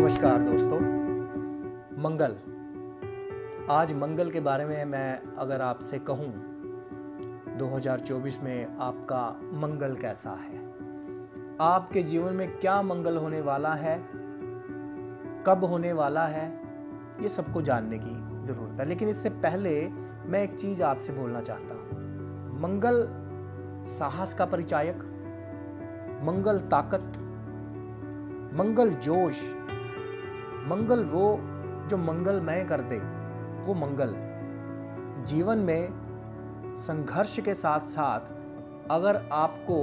नमस्कार दोस्तों। मंगल। आज मंगल के बारे में मैं अगर आपसे कहूँ 2024 में आपका मंगल कैसा है, आपके जीवन में क्या मंगल होने वाला है, कब होने वाला है, ये सबको जानने की ज़रूरत है। लेकिन इससे पहले मैं एक चीज़ आपसे बोलना चाहता हूँ। मंगल साहस का परिचायक, मंगल ताकत, मंगल जोश, मंगल वो जो मंगलमय कर दे, वो मंगल। जीवन में संघर्ष के साथ साथ अगर आपको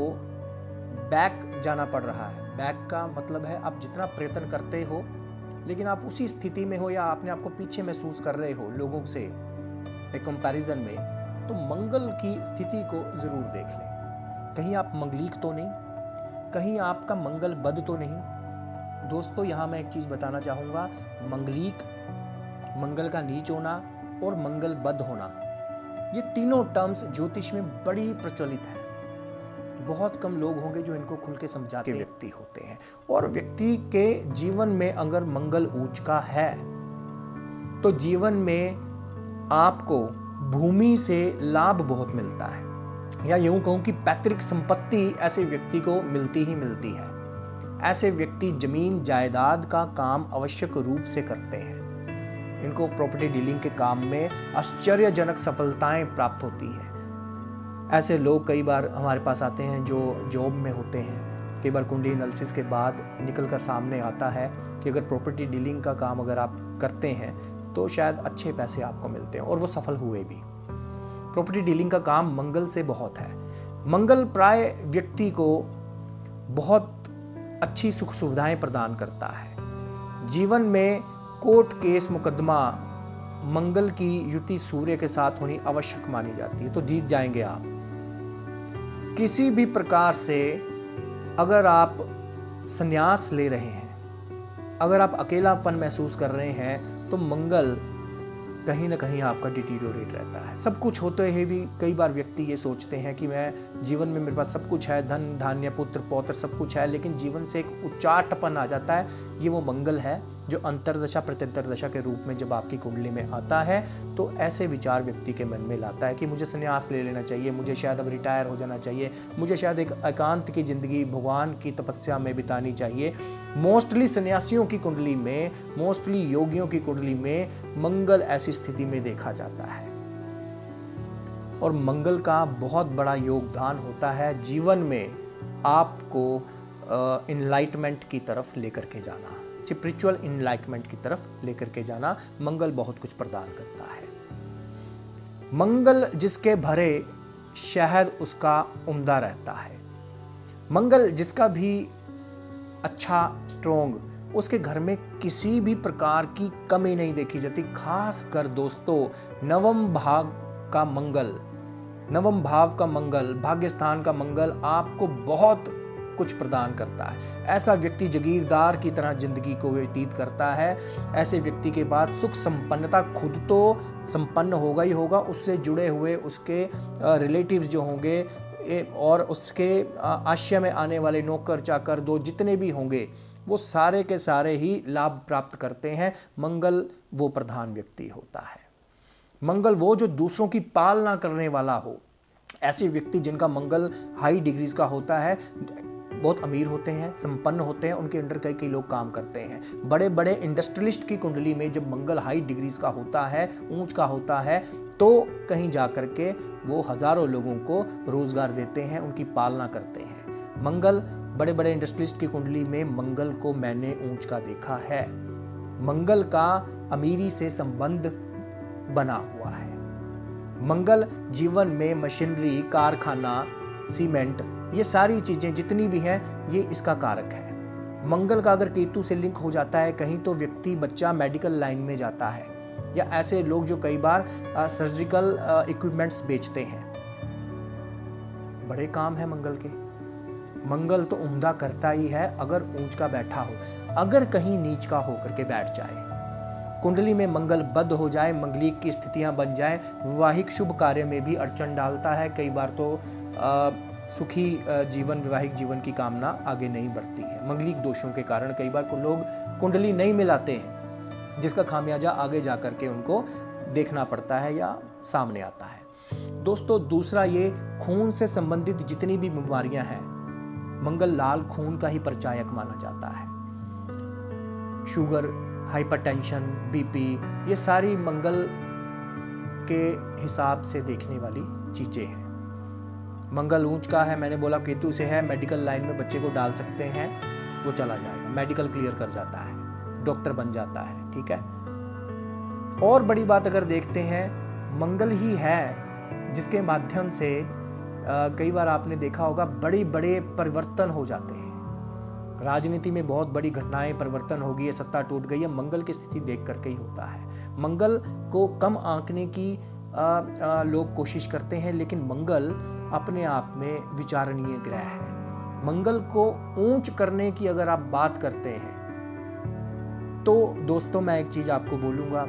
बैक जाना पड़ रहा है, बैक का मतलब है आप जितना प्रयत्न करते हो लेकिन आप उसी स्थिति में हो या आपने आपको पीछे महसूस कर रहे हो लोगों से एक कंपैरिजन में, तो मंगल की स्थिति को ज़रूर देख लें। कहीं आप मंगलीक तो नहीं, कहीं आपका मंगल बद तो नहीं। दोस्तों, यहाँ मैं एक चीज़ बताना चाहूँगा, मंगलीक, मंगल का नीच होना और मंगल बद होना, ये तीनों टर्म्स ज्योतिष में बड़ी प्रचलित है। बहुत कम लोग होंगे जो इनको खुल के समझाते व्यक्ति होते हैं। और व्यक्ति के जीवन में अगर मंगल ऊंच का है तो जीवन में आपको भूमि से लाभ बहुत मिलता है, या यूं कहूं कि पैतृक संपत्ति ऐसे व्यक्ति को मिलती ही मिलती है। ऐसे व्यक्ति जमीन जायदाद का काम आवश्यक रूप से करते हैं। इनको प्रॉपर्टी डीलिंग के काम में आश्चर्यजनक सफलताएं प्राप्त होती है। ऐसे लोग कई बार हमारे पास आते हैं जो जॉब में होते हैं। कई बार कुंडली एनालिसिस के बाद निकल कर सामने आता है कि अगर प्रॉपर्टी डीलिंग का काम अगर आप करते हैं तो शायद अच्छे पैसे आपको मिलते हैं, और वो सफल हुए भी। प्रॉपर्टी डीलिंग का काम मंगल से बहुत है। मंगल प्राय व्यक्ति को बहुत अच्छी सुख सुविधाएं प्रदान करता है। जीवन में कोर्ट केस मुकदमा मंगल की युति सूर्य के साथ होनी आवश्यक मानी जाती है, तो जीत जाएंगे आप। किसी भी प्रकार से अगर आप संन्यास ले रहे हैं, अगर आप अकेलापन महसूस कर रहे हैं, तो मंगल कहीं ना कहीं आपका डिटीरियोरेट रहता है। सब कुछ होते हुए भी कई बार व्यक्ति ये सोचते हैं कि मैं जीवन में मेरे पास सब कुछ है, धन धान्य पुत्र पौत्र सब कुछ है, लेकिन जीवन से एक उच्चाटपन आ जाता है। ये वो मंगल है जो अंतरदशा प्रत्यंतरदशा के रूप में जब आपकी कुंडली में आता है तो ऐसे विचार व्यक्ति के मन में लाता है कि मुझे संन्यास ले लेना चाहिए, मुझे शायद अब रिटायर हो जाना चाहिए, मुझे शायद एक एकांत की जिंदगी भगवान की तपस्या में बितानी चाहिए। मोस्टली सन्यासियों की कुंडली में, मोस्टली योगियों की कुंडली में मंगल ऐसी स्थिति में देखा जाता है। और मंगल का बहुत बड़ा योगदान होता है जीवन में आपको इनलाइटमेंट की तरफ लेकर के जाना, स्पिरिचुअल इनलाइटमेंट की तरफ लेकर के जाना। मंगल बहुत कुछ प्रदान करता है। मंगल जिसके भरे शहद उसका उम्दा रहता है। मंगल जिसका भी अच्छा स्ट्रोंग, उसके घर में किसी भी प्रकार की कमी नहीं देखी जाती। खास कर दोस्तों, नवम भाव का मंगल, भाग्य स्थान का मंगल आपको बहुत कुछ प्रदान करता है। ऐसा व्यक्ति जागीरदार की तरह जिंदगी को व्यतीत करता है। ऐसे व्यक्ति के पास सुख संपन्नता खुद तो संपन्न होगा ही होगा, उससे जुड़े हुए उसके रिलेटिव्स जो होंगे और उसके आश्रय में आने वाले नौकर चाकर दो जितने भी होंगे, वो सारे के सारे ही लाभ प्राप्त करते हैं। मंगल वो प्रधान व्यक्ति होता है। मंगल वो जो दूसरों की पालना करने वाला हो। ऐसे व्यक्ति जिनका मंगल हाई डिग्रीज का होता है, बहुत अमीर होते हैं, संपन्न होते हैं, उनके अंडर कई लोग काम करते हैं। बड़े बड़े इंडस्ट्रियलिस्ट की कुंडली में जब मंगल हाई डिग्रीज का होता है, ऊंच का होता है, तो कहीं जाकर के वो हजारों लोगों को रोजगार देते हैं, उनकी पालना करते हैं। मंगल बड़े बड़े इंडस्ट्रियलिस्ट की कुंडली में मंगल को मैंने ऊंच का देखा है। मंगल का अमीरी से संबंध बना हुआ है। मंगल जीवन में मशीनरी, कारखाना, सीमेंट, ये सारी चीजें जितनी भी हैं, ये इसका कारक है। मंगल का अगर केतु से लिंक हो जाता है कहीं, तो व्यक्ति बच्चा मेडिकल लाइन में जाता है, या ऐसे लोग जो कई बार सर्जिकल इक्विपमेंट्स बेचते हैं। बड़े काम है मंगल के। मंगल तो उम्दा करता ही है अगर ऊंच का बैठा हो। अगर कहीं नीच का होकर के बैठ जाए, कुंडली में मंगल बद हो जाए, मंगलीक की स्थितियां बन जाए, वैवाहिक शुभ कार्य में भी अड़चन डालता है। कई बार तो सुखी जीवन, वैवाहिक जीवन की कामना आगे नहीं बढ़ती है। मंगलिक दोषों के कारण कई बार लोग कुंडली नहीं मिलाते हैं, जिसका खामियाजा आगे जा कर के उनको देखना पड़ता है या सामने आता है। दोस्तों, दूसरा ये खून से संबंधित जितनी भी बीमारियां हैं, मंगल लाल खून का ही परिचायक माना जाता है। शुगर, हाइपरटेंशन, बीपी, ये सारी मंगल के हिसाब से देखने वाली चीजें हैं। मंगल ऊंच का है, मैंने बोला केतु से है, मेडिकल लाइन में बच्चे को डाल सकते हैं, वो चला जाएगा, मेडिकल क्लियर कर जाता है, डॉक्टर बन जाता है। ठीक है। और बड़ी बात अगर देखते हैं, मंगल ही है जिसके माध्यम से कई बार आपने देखा होगा बड़े बड़े परिवर्तन हो जाते हैं। राजनीति में बहुत बड़ी घटनाएं, परिवर्तन हो गई है, सत्ता टूट गई है, मंगल की स्थिति देख करके ही होता है। मंगल को कम आंकने की लोग कोशिश करते हैं, लेकिन मंगल अपने आप में विचारणीय ग्रह है। मंगल को ऊंच करने की अगर आप बात करते हैं तो दोस्तों, मैं एक चीज आपको बोलूंगा,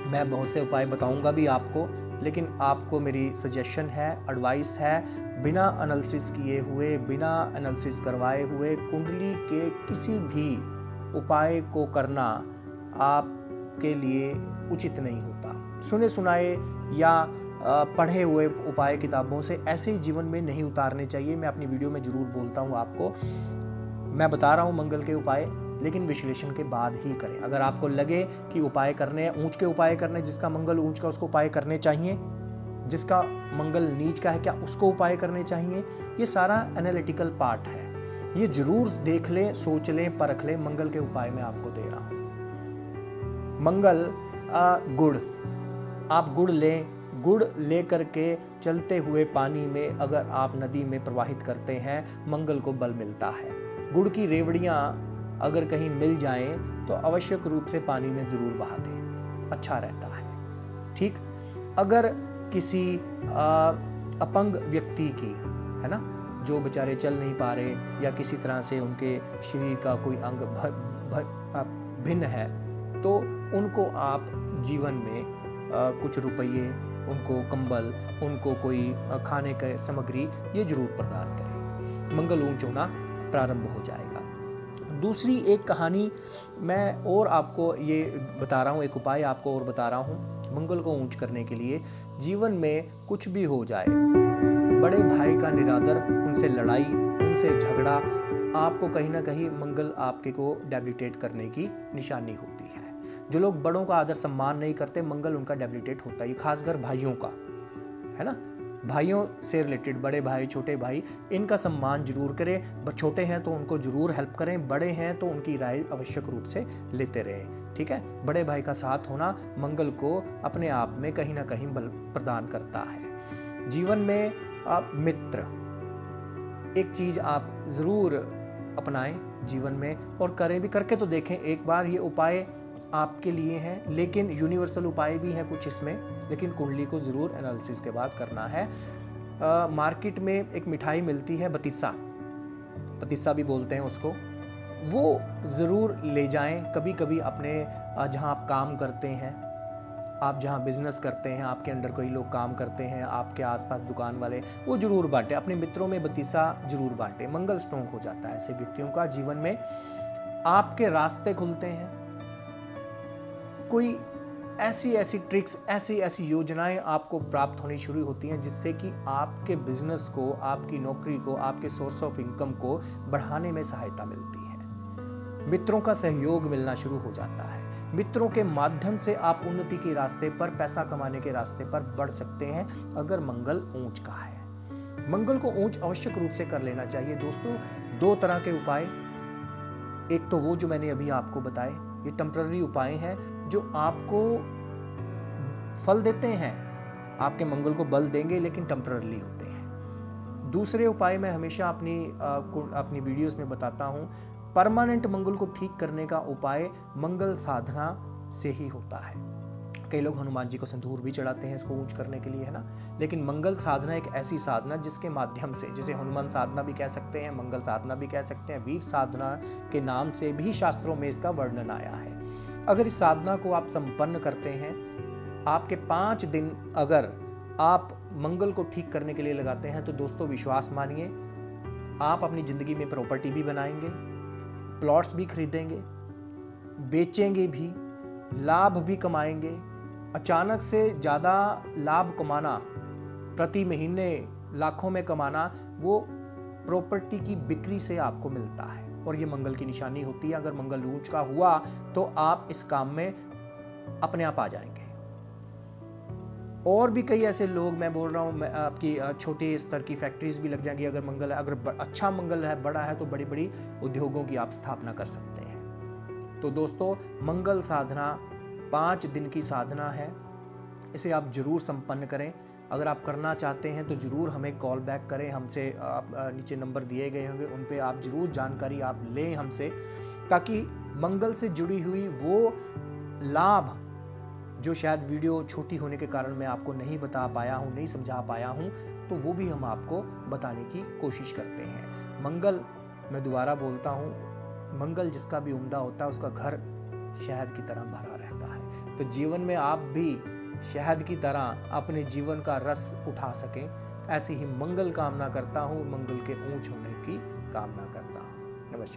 मैं बहुत से उपाय बताऊंगा भी आपको, लेकिन आपको मेरी सजेशन है, एडवाइस है, बिना एनालिसिस किए हुए, बिना एनालिसिस करवाए हुए कुंडली के किसी भी उपाय को करना आपके लिए उचित नहीं होता। सुने सुनाए या पढ़े हुए उपाय किताबों से ऐसे ही जीवन में नहीं उतारने चाहिए। मैं अपनी वीडियो में जरूर बोलता हूँ आपको, मैं बता रहा हूँ मंगल के उपाय, लेकिन विश्लेषण के बाद ही करें। अगर आपको लगे कि उपाय करने हैं, ऊंच के उपाय करने, जिसका मंगल ऊंच का उसको उपाय करने चाहिए, जिसका मंगल नीच का है क्या उसको उपाय करने चाहिए, ये सारा एनालिटिकल पार्ट है। ये जरूर देख लें, सोच लें, परख लें। मंगल के उपाय मैं आपको दे रहा हूं। मंगल गुड़, आप गुड़ लें, गुड़ ले करके चलते हुए पानी में अगर आप नदी में प्रवाहित करते हैं, मंगल को बल मिलता है। गुड़ की रेवड़ियां अगर कहीं मिल जाएं तो आवश्यक रूप से पानी में जरूर बहा दें, अच्छा रहता है। ठीक। अगर किसी अपंग व्यक्ति की, है ना, जो बेचारे चल नहीं पा रहे या किसी तरह से उनके शरीर का कोई अंग भिन्न है, तो उनको आप जीवन में कुछ रुपये, उनको कंबल, उनको कोई खाने की सामग्री ये जरूर प्रदान करें। मंगल ऊंच होना प्रारंभ हो जाएगा। दूसरी एक कहानी मैं और आपको ये बता रहा हूँ, एक उपाय आपको और बता रहा हूँ मंगल को ऊंच करने के लिए। जीवन में कुछ भी हो जाए, बड़े भाई का निरादर, उनसे लड़ाई, उनसे झगड़ा, आपको कहीं ना कहीं मंगल आपके को डेबिलिटेट करने की निशानी होती है। जो लोग बड़ों का आदर सम्मान नहीं करते, मंगल उनका डेबिलिटेट होता है, खासकर भाइयों का, है ना। भाइयों से रिलेटेड, बड़े भाई, छोटे भाई, इनका सम्मान जरूर करें। छोटे हैं तो उनको जरूर हेल्प करें, बड़े हैं तो उनकी राय आवश्यक रूप से लेते रहें। ठीक है। बड़े भाई का साथ होना मंगल को अपने आप में कहीं ना कहीं बल प्रदान करता है। जीवन में आप मित्र, एक चीज आप जरूर अपनाएं जीवन में, और करें भी, करके तो देखें एक बार। ये उपाय आपके लिए हैं, लेकिन यूनिवर्सल उपाय भी हैं कुछ इसमें, लेकिन कुंडली को जरूर एनालिसिस के बाद करना है। मार्केट में एक मिठाई मिलती है, बतीसा, पतीसा भी बोलते हैं उसको, वो ज़रूर ले जाएं कभी कभी अपने जहां आप काम करते हैं, आप जहां बिजनेस करते हैं, आपके अंडर कोई लोग काम करते हैं, आपके आसपास दुकान वाले, वो जरूर बांटें। अपने मित्रों में बतीसा जरूर बांटें। मंगल स्ट्रॉन्ग हो जाता है ऐसे व्यक्तियों का। जीवन में आपके रास्ते खुलते हैं। कोई ऐसी ट्रिक्स, ऐसी योजनाएं आपको प्राप्त होनी शुरू होती हैं, जिससे कि आपके बिजनेस को, आपकी नौकरी को, आपके सोर्स ऑफ इनकम को बढ़ाने में सहायता मिलती है। मित्रों का सहयोग मिलना शुरू हो जाता है। मित्रों के माध्यम से आप उन्नति के रास्ते पर, पैसा कमाने के रास्ते पर बढ़ सकते हैं, अगर मंगल ऊंच का है। मंगल को ऊंच आवश्यक रूप से कर लेना चाहिए। दोस्तों, दो तरह के उपाय, एक तो वो जो मैंने अभी आपको बताए, ये टेम्पररी उपाय हैं जो आपको फल देते हैं, आपके मंगल को बल देंगे, लेकिन टेम्पररी होते हैं। दूसरे उपाय मैं हमेशा अपनी वीडियोस में बताता हूं, परमानेंट मंगल को ठीक करने का उपाय मंगल साधना से ही होता है। कई लोग हनुमान जी को सिंदूर भी चढ़ाते हैं इसको ऊंच करने के लिए, है ना, लेकिन मंगल साधना एक ऐसी साधना जिसके माध्यम से, जिसे हनुमान साधना भी कह सकते हैं, मंगल साधना भी कह सकते हैं, वीर साधना के नाम से भी शास्त्रों में इसका वर्णन आया है। अगर इस साधना को आप संपन्न करते हैं, आपके 5 दिन अगर आप मंगल को ठीक करने के लिए लगाते हैं तो दोस्तों विश्वास मानिए, आप अपनी ज़िंदगी में प्रॉपर्टी भी बनाएंगे, प्लॉट्स भी खरीदेंगे, बेचेंगे भी, लाभ भी कमाएंगे। अचानक से ज़्यादा लाभ कमाना, प्रति महीने लाखों में कमाना, वो प्रॉपर्टी की बिक्री से आपको मिलता है और ये मंगल की निशानी होती है। अगर मंगल ऊंच का हुआ तो आप इस काम में अपने आप आ जाएंगे। और भी कई ऐसे लोग, मैं बोल रहा हूँ, आपकी छोटे स्तर की फैक्ट्रीज भी लग जाएंगी अगर मंगल है। अगर अच्छा मंगल है, बड़ा है, तो बड़ी बड़ी उद्योगों की आप स्थापना कर सकते हैं। तो दोस्तों मंगल साधना 5 दिन की साधना है, इसे आप जरूर संपन्न करें। अगर आप करना चाहते हैं तो ज़रूर हमें कॉल बैक करें, हमसे आप नीचे नंबर दिए गए होंगे, उन पे आप ज़रूर जानकारी आप लें हमसे, ताकि मंगल से जुड़ी हुई वो लाभ जो शायद वीडियो छोटी होने के कारण मैं आपको नहीं बता पाया हूँ, नहीं समझा पाया हूँ, तो वो भी हम आपको बताने की कोशिश करते हैं। मंगल, मैं दोबारा बोलता हूँ, मंगल जिसका भी उम्दा होता है उसका घर शहद की तरह भरा रहता है। तो जीवन में आप भी शहद की तरह अपने जीवन का रस उठा सकें, ऐसे ही मंगल कामना करता हूँ, मंगल के ऊंच होने की कामना करता हूँ। नमस्कार।